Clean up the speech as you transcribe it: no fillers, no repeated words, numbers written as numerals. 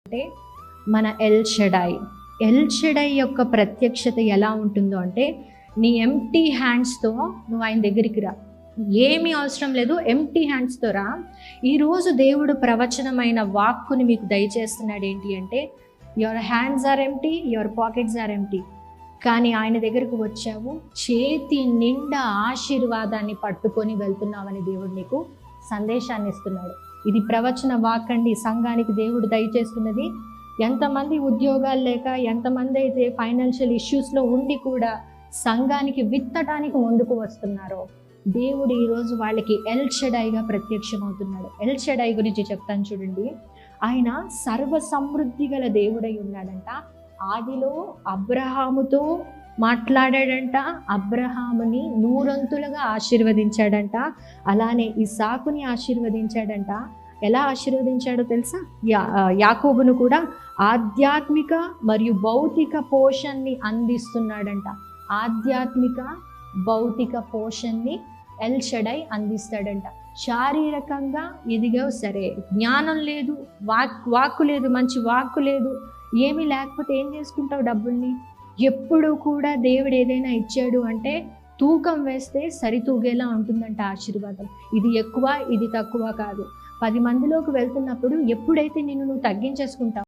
అంటే మన ఎల్ షెడై యొక్క ప్రత్యక్షత ఎలా ఉంటుందో అంటే, నీ ఎంప్టీ హ్యాండ్స్తో నువ్వు ఆయన దగ్గరికి రా. ఏమీ అవసరం లేదు, ఎంప్టీ హ్యాండ్స్తో రా. ఈరోజు దేవుడు ప్రవచనమైన వాక్కుని మీకు దయచేస్తున్నాడు. ఏంటి అంటే, your hands are empty, your pockets are empty. కానీ ఆయన దగ్గరకు వచ్చావు, చేతి నిండా ఆశీర్వాదాన్ని పట్టుకొని వెళ్తున్నావని దేవుడు నీకు సందేశాన్ని ఇస్తున్నాడు. ఇది ప్రవచన వాక్కండి. సంఘానికి దేవుడు దయచేస్తున్నది. ఎంతమంది ఉద్యోగాలు లేక, ఎంతమంది అయితే ఫైనాన్షియల్ ఇష్యూస్లో ఉండి కూడా సంఘానికి విత్తడానికి ముందుకు వస్తున్నారో, దేవుడు ఈరోజు వాళ్ళకి ఎల్ షెడైగా ప్రత్యక్షమవుతున్నాడు. ఎల్ షెడై గురించి చెప్తాను చూడండి. ఆయన సర్వ సమృద్ధి గల దేవుడై ఉన్నాడంట. ఆదిలో అబ్రహాముతో మాట్లాడాడంట, అబ్రహాముని నూరంతులుగా ఆశీర్వదించాడంట. అలానే ఇసాకుని ఆశీర్వదించాడంట. ఎలా ఆశీర్వదించాడో తెలుసా? యాకోబును కూడా ఆధ్యాత్మిక మరియు భౌతిక పోషణని అందిస్తున్నాడంట. ఆధ్యాత్మిక భౌతిక పోషణని ఎల్ షెడై అందిస్తాడంట. శారీరకంగా ఎదిగావు సరే, జ్ఞానం లేదు, వాక్కు లేదు, మంచి వాక్కు లేదు, ఏమీ లేకపోతే ఏం చేసుకుంటావు డబ్బుల్ని? ఎప్పుడు కూడా దేవుడు ఏదైనా ఇచ్చాడు అంటే తూకం వేస్తే సరితూగేలా ఉంటుందంట ఆశీర్వాదం. ఇది ఎక్కువ, ఇది తక్కువ కాదు. 10 మందిలోకి వెళ్తున్నప్పుడు ఎప్పుడైతే నిన్ను నువ్వు తగ్గించేసుకుంటావు